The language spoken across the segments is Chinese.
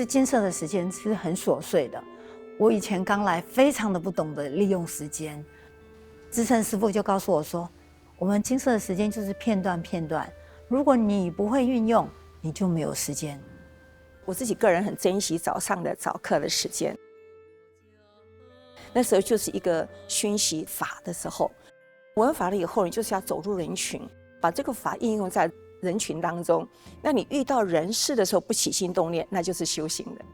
金色的时间是很琐碎的。我以前刚来，非常的不懂得利用时间。资深师傅就告诉我说，我们金色的时间就是片段片段，如果你不会运用，你就没有时间。我自己个人很珍惜早上的早课的时间，那时候就是一个熏习法的时候。闻法了以后，你就是要走入人群，把这个法应用在人群当中。那你遇到人事的时候不起心动念，那就是修行的。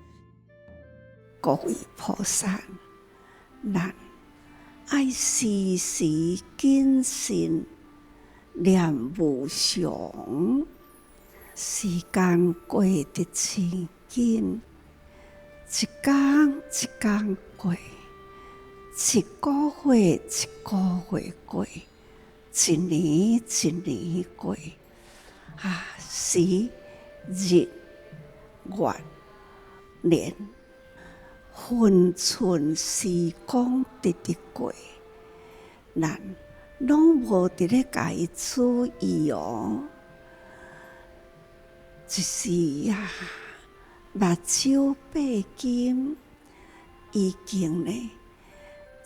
各位菩萨，咱爱时时谨慎念无常，时间过得真紧，一天一天过，一个月一个月过，一年一年过，时日月年。分寸时光直直过，咱拢无伫咧家己注意哦。一时目睭闭金，已经呢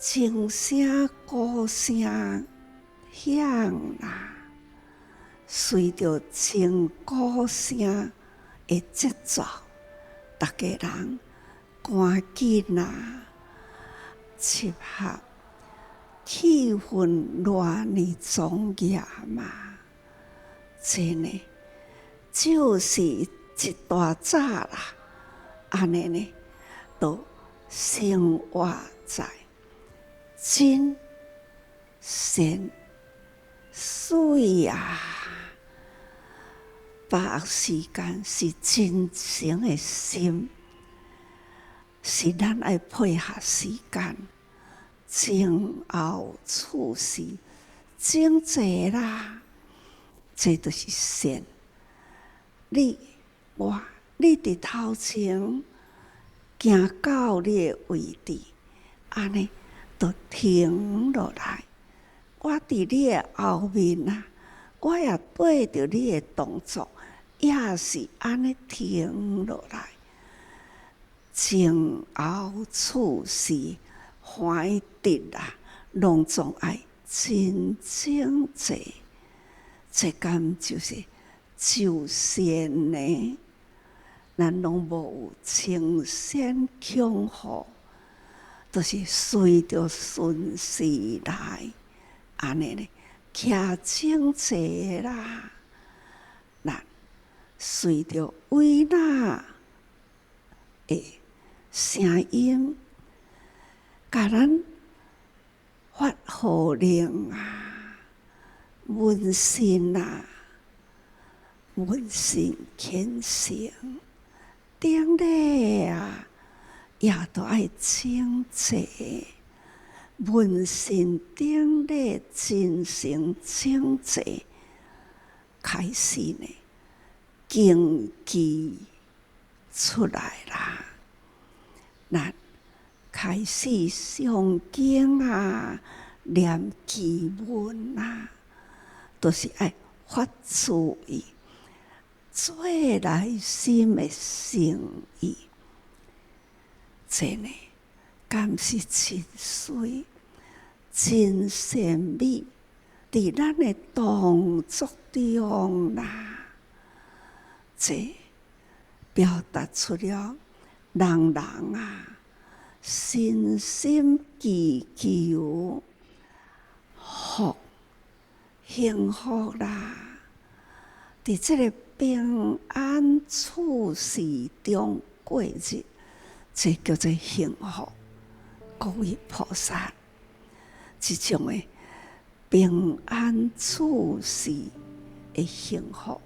钟声鼓声响啦，随着钟鼓声的节奏，大家人赶紧集合，气氛偌呢庄严嘛！这呢，就是一大早啦，安尼呢，都生活在真善水啊！把握时间是真诚的心。是咱爱配合时间，前后处事整齐啦，这就是善。你伫头前行到你的位置，安尼就停落来。我伫你的后面啊，我也对着你的动作，也是安尼停落来。前后处事怀直啊，拢总爱真整齐。这敢就是修仙呢？咱拢无有清闲恐怖，都是随着顺势来，安尼呢，徛整齐啦。咱随着维纳的声音，甲咱发号令啊，问心啊，问心虔诚，顶礼啊，也都爱整齐。问心顶礼，真诚整齐，开始呢，经济出来啦。咱开始诵经啊，念祈文啊，都是爱发自于做内心的诚意。这呢，敢是真水、真善美，伫咱的动作中啦。这表达出了。人啊，身心祈求福幸福啦！伫这个平安处事中过日，这叫做幸福。各位菩萨，这种的平安处事的幸福，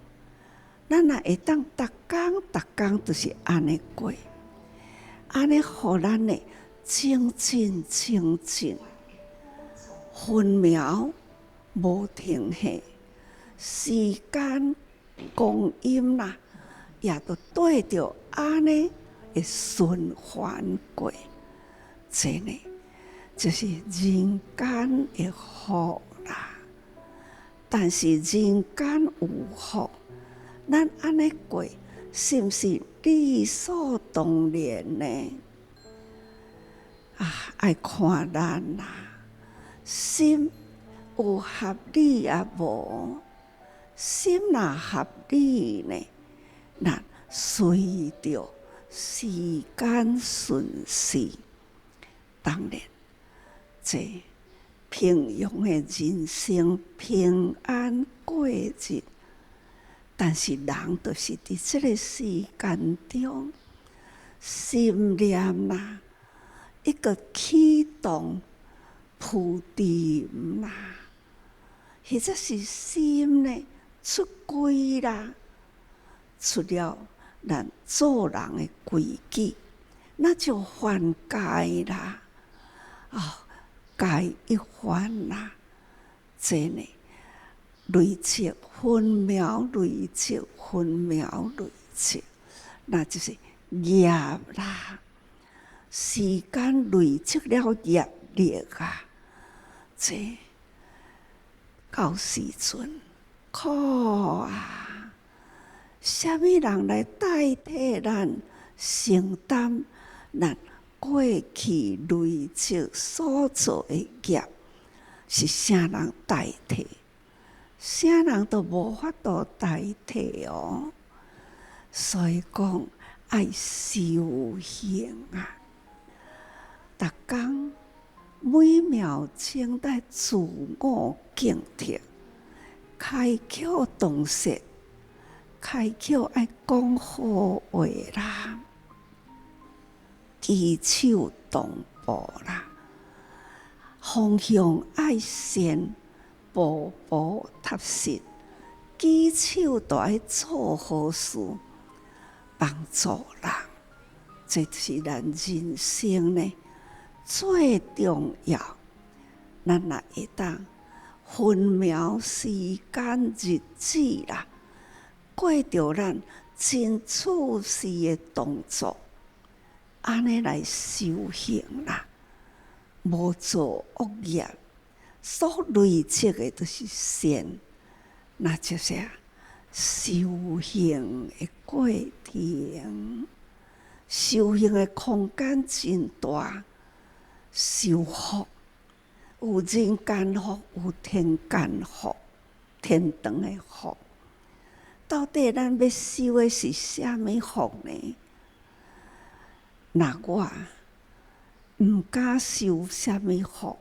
咱也会当逐工就是安尼过。安尼，互咱的精进精进，分秒无停歇，时间光阴啦，也都对着安尼的循环过。这呢，就是人间的福啦。但是人间有福，咱安尼过，是毋是理所当然呢？爱看咱啦，心有合理啊无？心若合理呢，咱随着时间顺势，当然，这平庸的人生平安过日。但是人就是伫这个时间中，心念啦，一个启动铺陈啦，或者是心呢出轨啦，出了咱做人的规矩，那就犯戒啦。戒一犯啦，这呢累积分秒，累积分秒，累积，那就是业啦。时间累积了业力啊，这到时阵苦啊！什么人来代替咱承担咱过去累积所做的业？是啥人代替？啥人都无法度代替哦。所以讲爱修行啊！逐工每秒钟在自我警惕，开口动舌，开口爱讲好话啦，举手动步啦，方向爱善，步步踏实，举手都爱做好事，帮助人，这是咱人生呢最重要。咱若会当分秒时间日子啦，过着咱真处事的动作，安尼来修行啦，无做恶业，所累积的都是善，那就是修行的过程。修行的空间真大，修福有人间福，有天间福，天堂的福。到底咱要修的是啥物福呢？那我毋敢修啥物福，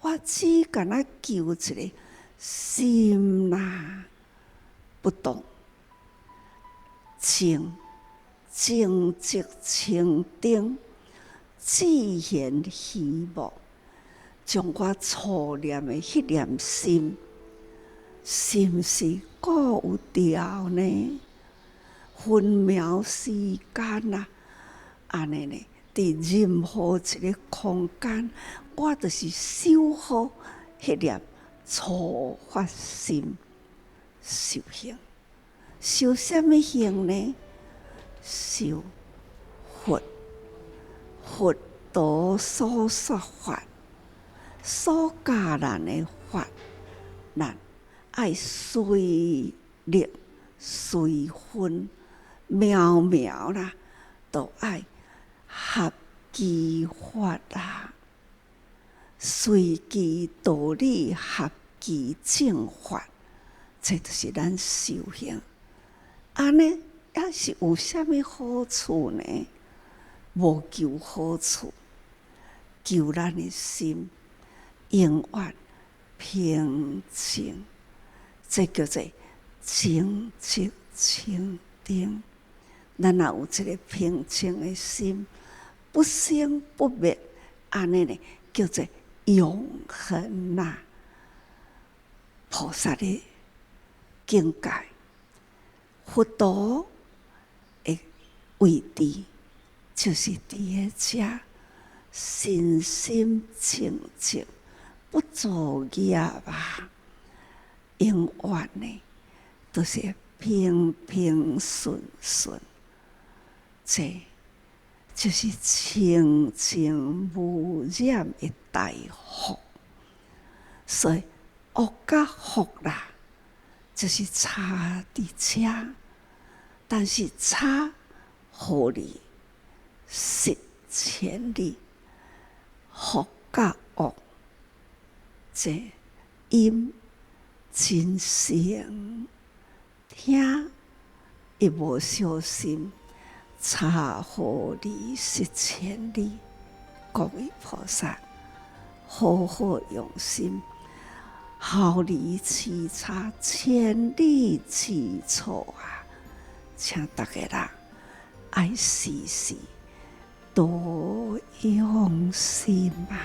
我只敢若求一个心啦不动，静即清定，自然希望，将我初念的迄念心，是毋是顾有调呢？分秒时间啊，安尼呢？伫任何一个空间，我就是修好迄念初发心修行。修什么行呢？修佛陀所说法，所教咱的法，咱爱随力随分秒秒啦，都爱合其法啦，随其道理，合其正法，这就是咱修行。安尼也是有啥物好处呢？无求好处，求咱的心永远平静，这叫做静即清定。咱若有一个平静的心，不生不灭，安尼呢叫做永恒呐。菩萨的境界，佛陀的位置，就是伫个身心清净，不作业啊，永远呢都是平平顺顺，这就是清净无染的大福。所以恶甲福啦，就是差伫遮。但是差互你失千里，福甲恶，这因真诚听，伊无小心，差互你失千里。各位菩萨，好好用心，毫厘其差，千里之错啊！请大家人爱时时多用心啊！